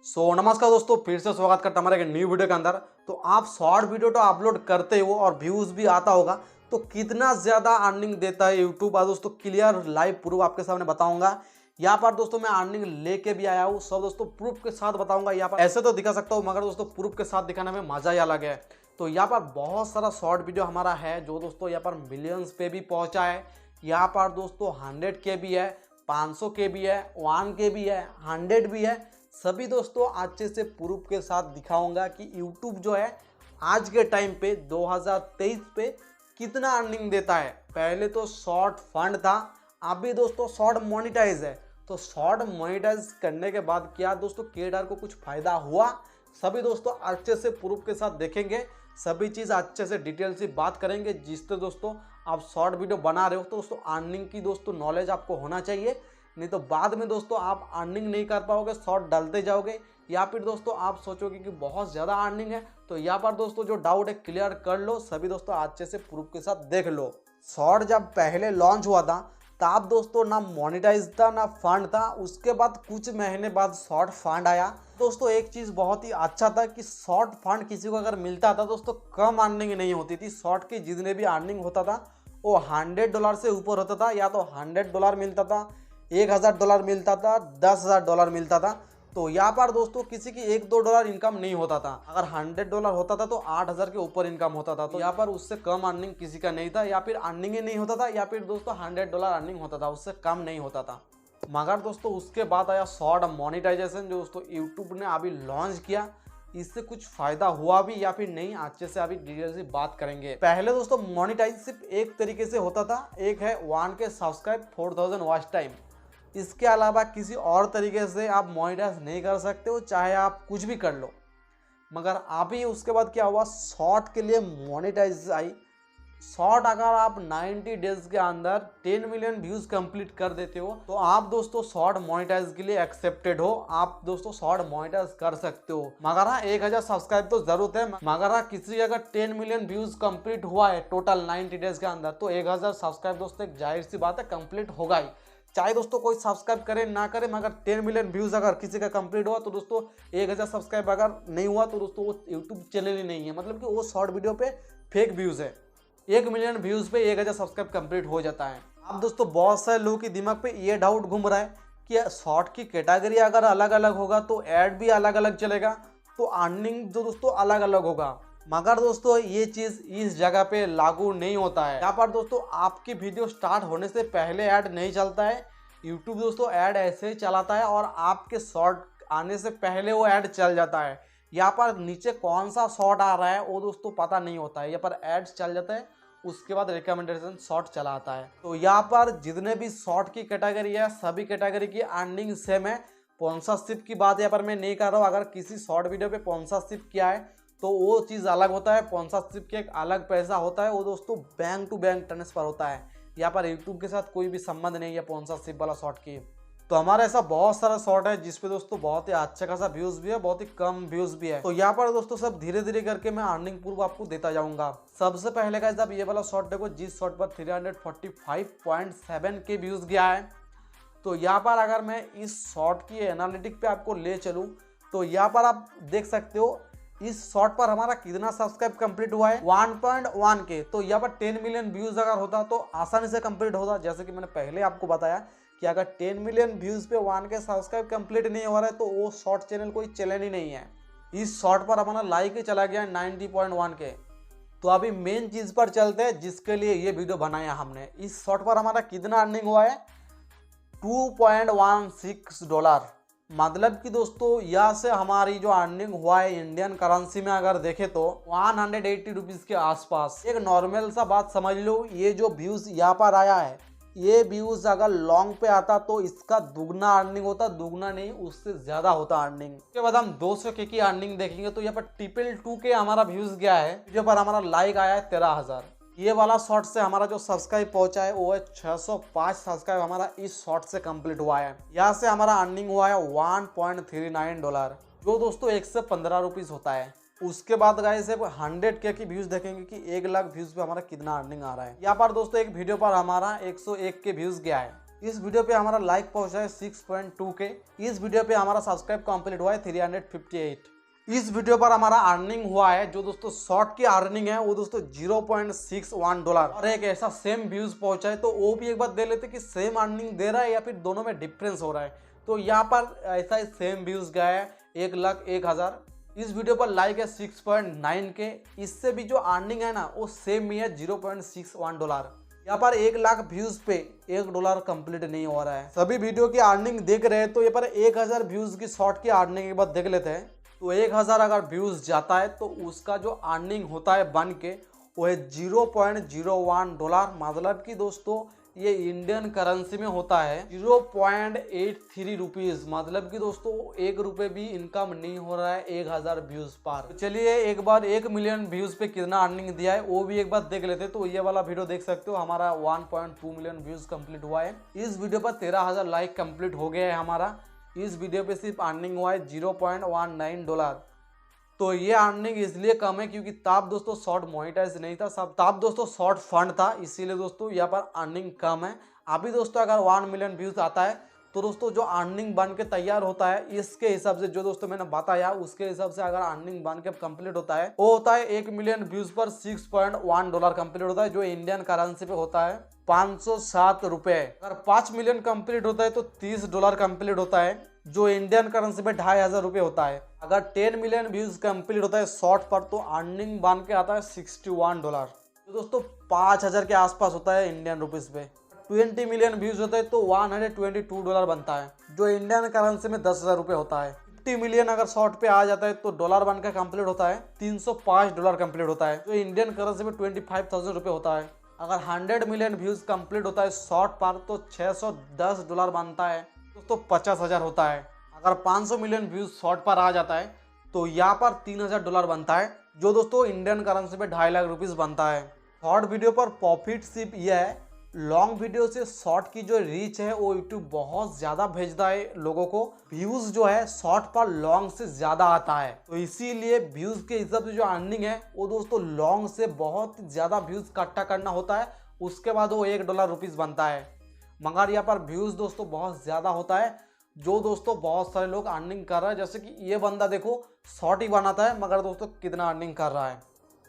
नमस्कार दोस्तों, फिर से स्वागत करता हमारे एक न्यू वीडियो के अंदर। तो आप शॉर्ट वीडियो तो अपलोड करते हो और व्यूज़ भी आता होगा, तो कितना ज़्यादा अर्निंग देता है यूट्यूब। आज दोस्तों क्लियर लाइव प्रूफ आपके सामने बताऊंगा। यहाँ पर दोस्तों मैं अर्निंग लेके भी आया हूँ, सब दोस्तों प्रूफ के साथ बताऊंगा। यहाँ पर ऐसे तो दिखा सकता हूँ, मगर दोस्तों प्रूफ के साथ दिखाने में मज़ा ही अलग है। तो यहाँ पर बहुत सारा शॉर्ट वीडियो हमारा है जो दोस्तों यहाँ पर मिलियंस पे भी पहुँचा है। यहाँ पर दोस्तों 100K भी है, 500K भी है, 1K भी है, 100 भी है। सभी दोस्तों अच्छे से प्रूफ के साथ दिखाऊंगा कि YouTube जो है आज के टाइम पे 2023 पे कितना अर्निंग देता है। पहले तो शॉर्ट फंड था, अभी दोस्तों शॉर्ट मोनेटाइज है। तो शॉर्ट मोनेटाइज करने के बाद क्या दोस्तों केडार को कुछ फ़ायदा हुआ, सभी दोस्तों अच्छे से प्रूफ के साथ देखेंगे। सभी चीज़ अच्छे से डिटेल से बात करेंगे, जिससे दोस्तों आप शॉर्ट वीडियो बना रहे हो तो दोस्तों अर्निंग की दोस्तों नॉलेज आपको होना चाहिए। नहीं तो बाद में दोस्तों आप अर्निंग नहीं कर पाओगे, शॉर्ट डालते जाओगे, या फिर दोस्तों आप सोचोगे कि बहुत ज़्यादा अर्निंग है। तो यहाँ पर दोस्तों जो डाउट है क्लियर कर लो, सभी दोस्तों अच्छे से प्रूफ के साथ देख लो। शॉर्ट जब पहले लॉन्च हुआ था तब दोस्तों ना मोनेटाइज था ना फंड था। उसके बाद कुछ महीने बाद शॉर्ट फंड आया। दोस्तों एक चीज़ बहुत ही अच्छा था कि शॉर्ट फंड किसी को अगर मिलता था दोस्तों कम अर्निंग नहीं होती थी। शॉर्ट की जितने भी अर्निंग होता था वो $100 से ऊपर होता था, या तो $100 मिलता था, $1000 मिलता था, $10,000 मिलता था। तो यहाँ पर दोस्तों किसी की $1-2 इनकम नहीं होता था। अगर $100 होता था तो 8000 के ऊपर इनकम होता था। तो यहाँ पर उससे कम अर्निंग किसी का नहीं था, या फिर अर्निंग ही नहीं होता था, या फिर दोस्तों $100 अर्निंग होता था, उससे कम नहीं होता था। मगर दोस्तों उसके बाद आया शॉर्ट मोनेटाइजेशन जो दोस्तों यूट्यूब ने अभी लॉन्च किया। इससे कुछ फ़ायदा हुआ भी या फिर नहीं, अच्छे से अभी डिटेल से बात करेंगे। पहले दोस्तों मोनेटाइज सिर्फ एक तरीके से होता था, एक है 1K सब्सक्राइब 4000 वॉच टाइम। इसके अलावा किसी और तरीके से आप मोनेटाइज नहीं कर सकते हो, चाहे आप कुछ भी कर लो। मगर अभी उसके बाद क्या हुआ, शॉर्ट के लिए मोनेटाइज आई। शॉर्ट अगर आप 90 डेज के अंदर 10 मिलियन व्यूज़ कंप्लीट कर देते हो तो आप दोस्तों शॉर्ट मोनेटाइज के लिए एक्सेप्टेड हो। आप दोस्तों शॉर्ट मोनेटाइज कर सकते हो। मगर हाँ 1000 सब्सक्राइब तो जरूरत है। मगर हाँ किसी अगर 10 मिलियन व्यूज़ कंप्लीट हुआ है टोटल 90 डेज के अंदर तो 1000 सब्सक्राइब दोस्तों एक जाहिर सी बात है कंप्लीट होगा ही, चाहे दोस्तों कोई सब्सक्राइब करे ना करे। मगर 10 मिलियन व्यूज़ अगर किसी का कंप्लीट हुआ तो दोस्तों 1000 सब्सक्राइब अगर नहीं हुआ तो दोस्तों वो यूट्यूब चैनल ही नहीं है, मतलब कि वो शॉर्ट वीडियो पे फेक व्यूज़ है। 1 मिलियन व्यूज़ पे 1000 सब्सक्राइब कंप्लीट हो जाता है। अब दोस्तों बहुत सारे लोगों के दिमाग पे ये डाउट घूम रहा है कि शॉर्ट की कैटेगरी अगर अलग अलग होगा तो ऐड भी अलग अलग चलेगा, तो अर्निंग जो दोस्तों अलग अलग होगा। मगर दोस्तों ये चीज़ इस जगह पे लागू नहीं होता है। यहाँ पर दोस्तों आपकी वीडियो स्टार्ट होने से पहले ऐड नहीं चलता है। यूट्यूब दोस्तों ऐड ऐसे ही चलाता है और आपके शॉर्ट आने से पहले वो ऐड चल जाता है। यहाँ पर नीचे कौन सा शॉर्ट आ रहा है वो दोस्तों पता नहीं होता है। यहाँ पर एड्स चल जाता है, उसके बाद रिकमेंडेशन शॉर्ट चला आता है। तो यहाँ पर जितने भी शॉर्ट की कैटेगरी है सभी कैटेगरी की अर्निंग सेम है। स्पॉन्सरशिप की बात यहाँ पर मैं नहीं कर रहा हूँ। अगर किसी शॉर्ट वीडियो पे स्पॉन्सरशिप किया है तो वो चीज़ अलग होता है। स्पॉन्सरशिप के एक अलग पैसा होता है, वो दोस्तों बैंक टू बैंक ट्रांसफर होता है। यहाँ पर यूट्यूब के साथ कोई भी संबंध नहीं है स्पॉन्सरशिप वाला शॉर्ट की। तो हमारा ऐसा बहुत सारा शॉर्ट है जिसपे दोस्तों बहुत ही अच्छा खासा व्यूज़ भी है, बहुत ही कम व्यूज़ भी है। तो यहाँ पर दोस्तों सब धीरे धीरे करके मैं अर्निंग प्रूफ आपको देता जाऊंगा। सबसे पहले का जब ये वाला शॉर्ट देखो, जिस शॉर्ट पर 345.7K व्यूज़ गया है। तो यहाँ पर अगर मैं इस शॉर्ट की एनालिटिक पे आपको ले चलूँ तो यहाँ पर आप देख सकते हो इस शॉर्ट पर हमारा कितना सब्सक्राइब कंप्लीट हुआ है, 1.1K। तो यहाँ पर 10 मिलियन व्यूज़ अगर होता तो आसानी से कंप्लीट होता। जैसे कि मैंने पहले आपको बताया कि अगर 10 मिलियन व्यूज़ पे 1K सब्सक्राइब कंप्लीट नहीं हो रहा है तो वो शॉर्ट चैनल कोई चैनल ही नहीं है। इस शॉर्ट पर हमारा लाइक ही चला गया 90.1K। तो अभी मेन चीज़ पर चलते हैं जिसके लिए ये वीडियो बनाया हमने। इस शॉर्ट पर हमारा कितना अर्निंग हुआ है, $2.16। मतलब कि दोस्तों यहाँ से हमारी जो अर्निंग हुआ है इंडियन करेंसी में अगर देखें तो 180 रुपीज़ के आसपास। एक नॉर्मल सा बात समझ लो, ये जो व्यूज़ यहाँ पर आया है ये व्यूज़ अगर लॉन्ग पे आता तो इसका दुगना अर्निंग होता, दुगना नहीं उससे ज़्यादा होता अर्निंग। उसके बाद हम 200K की अर्निंग देखेंगे तो यहाँ पर 222K हमारा व्यूज़ गया है। वीडियो पर हमारा लाइक आया है 13,000। ये वाला शॉर्ट से हमारा जो सब्सक्राइब पहुंचा है वो है 605 सब्सक्राइब हमारा इस शॉर्ट से कंप्लीट हुआ है। यहाँ से हमारा अर्निंग हुआ है $1.39, जो दोस्तों 115 रुपीज़ होता है। उसके बाद गाइस 100K की व्यूज़ देखेंगे कि 1 लाख व्यूज़ पे हमारा कितना अर्निंग आ रहा है। यहाँ पर दोस्तों एक वीडियो पर हमारा 101K व्यूज़ गया है। इस वीडियो पे हमारा लाइक पहुंचा है 6.2 के। इस वीडियो पे हमारा सब्सक्राइब कंप्लीट हुआ है 358। इस वीडियो पर हमारा अर्निंग हुआ है, जो दोस्तों शॉर्ट की अर्निंग है वो दोस्तों $0.61 और एक ऐसा सेम व्यूज पहुंचा है। तो वो भी एक बार दे लेते कि सेम अर्निंग दे रहा है या फिर दोनों में डिफरेंस हो रहा है। तो यहाँ पर ऐसा ही सेम व्यूज गया है 1,01,000। इस वीडियो पर लाइक है 6.9 के। इससे भी जो अर्निंग है ना वो सेम ही है $0.61। यहाँ पर 1,00,000 व्यूज पे $1 कंप्लीट नहीं हो रहा है। सभी वीडियो की अर्निंग देख रहे हैं तो यहाँ पर 1,000 व्यूज की शॉर्ट की अर्निंग एक बार देख लेते हैं। तो 1,000 अगर व्यूज जाता है तो उसका जो अर्निंग होता है बन के वो है $0.01। मतलब कि दोस्तों ये इंडियन करेंसी में होता है 0.83 रुपीज। मतलब कि दोस्तों ₹1 भी इनकम नहीं हो रहा है 1,000 व्यूज पर। तो चलिए एक बार 1 मिलियन व्यूज पे कितना अर्निंग दिया है वो भी एक बार देख लेते। तो ये वाला वीडियो देख सकते हो, हमारा 1.2 मिलियन व्यूज कंप्लीट हुआ है। इस वीडियो पर 13,000 लाइक कंप्लीट हो गया है हमारा। इस वीडियो पे सिर्फ अर्निंग हुआ है $0.19। तो ये अर्निंग इसलिए कम है क्योंकि तब दोस्तों शॉर्ट मोनेटाइज नहीं था, सब तब दोस्तों शॉर्ट फंड था, इसीलिए दोस्तों यहाँ पर अर्निंग कम है। अभी दोस्तों अगर 1 मिलियन व्यूज आता है तो दोस्तों जो अर्निंग बन के तैयार होता है इसके हिसाब से, जो दोस्तों मैंने बताया उसके हिसाब से अगर अर्निंग बन के कंप्लीट होता है वो होता है 1 मिलियन व्यूज पर $6.1 कंप्लीट होता है, जो इंडियन करेंसी पे होता है 507 रुपए। अगर 5 मिलियन कंप्लीट होता है तो $30 कंप्लीट होता है, जो इंडियन करेंसी में 2,500 रुपये होता है। अगर 10 मिलियन व्यूज कंप्लीट होता है शॉर्ट पर तो अर्निंग बन के आता है $61, तो दोस्तों 5,000 के आसपास होता है इंडियन रुपीज पे। 20 मिलियन व्यूज होता है तो $122 बनता है, जो इंडियन करेंसी में 10,000 रुपये होता है। 50 मिलियन अगर शॉर्ट पे आ जाता है तो डॉलर बन के कंप्लीट होता है $305 कंप्लीट होता है, जो इंडियन करेंसी में 25,000 रुपये होता है। अगर 100 मिलियन व्यूज कंप्लीट होता है शॉर्ट पर तो $610 बनता है, दोस्तों 50,000 होता है। अगर 500 मिलियन व्यूज शॉर्ट पर आ जाता है तो यहाँ पर $3,000 बनता है, जो दोस्तों इंडियन करेंसी में 2.5 लाख रुपीस बनता है। शॉर्ट वीडियो पर प्रॉफिट सिर्फ यह है, लॉन्ग वीडियो से शॉर्ट की जो रीच है वो यूट्यूब बहुत ज़्यादा भेजता है लोगों को। व्यूज़ जो है शॉर्ट पर लॉन्ग से ज़्यादा आता है, तो इसीलिए व्यूज़ के हिसाब से जो अर्निंग है वो दोस्तों लॉन्ग से बहुत ज़्यादा व्यूज़ इकट्ठा करना होता है, उसके बाद वो $1 बनता है। मगर यहाँ पर व्यूज़ दोस्तों बहुत ज़्यादा होता है, जो दोस्तों बहुत सारे लोग अर्निंग कर रहे हैं। जैसे कि ये बंदा देखो शॉर्ट ही बनाता है मगर दोस्तों कितना अर्निंग कर रहा है।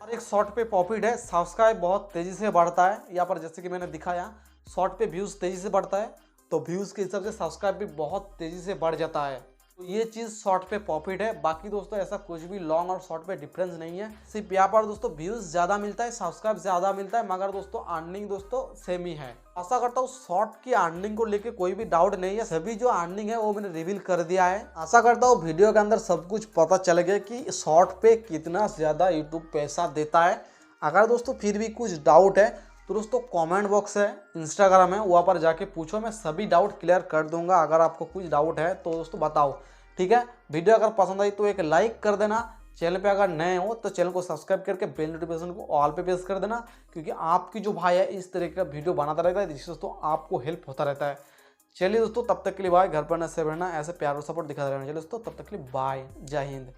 और एक शॉर्ट पे प्रॉफिट है, सब्सक्राइब बहुत तेज़ी से बढ़ता है। यहाँ पर जैसे कि मैंने दिखाया शॉर्ट पे व्यूज़ तेज़ी से बढ़ता है, तो व्यूज़ के हिसाब से सब्सक्राइब भी बहुत तेज़ी से बढ़ जाता है। तो ये चीज़ शॉर्ट पे प्रॉफिट है। बाकी दोस्तों ऐसा कुछ भी लॉन्ग और शॉर्ट पे डिफरेंस नहीं है, सिर्फ यहाँ पर दोस्तों व्यूज़ ज़्यादा मिलता है, सब्सक्राइब ज़्यादा मिलता है, मगर दोस्तों अर्निंग दोस्तों सेम ही है। आशा करता हूँ शॉर्ट की अर्निंग को लेके कोई भी डाउट नहीं है, सभी जो अर्निंग है वो मैंने रिवील कर दिया है। आशा करता हूँ वीडियो के अंदर सब कुछ पता चल गया कि शॉर्ट पे कितना ज़्यादा यूट्यूब पैसा देता है। अगर दोस्तों फिर भी कुछ डाउट है तो दोस्तों कमेंट बॉक्स है, इंस्टाग्राम है, वहाँ पर जाके पूछो, मैं सभी डाउट क्लियर कर दूंगा। अगर आपको कुछ डाउट है तो दोस्तों बताओ, ठीक है। वीडियो अगर पसंद आई तो एक लाइक कर देना, चैनल पे अगर नए हो तो चैनल को सब्सक्राइब करके बेल नोटिफिकेशन को ऑल पे प्रेस कर देना, क्योंकि आपकी जो भाई है इस तरह का वीडियो बनाता रहता है जिससे दोस्तों आपको हेल्प होता रहता है। चलिए दोस्तों तब तक के लिए बाय। घर पर न से रहना, ऐसे प्यार और सपोर्ट दिखाते रहना। चलिए दोस्तों तब तक के लिए बाय, जय हिंद।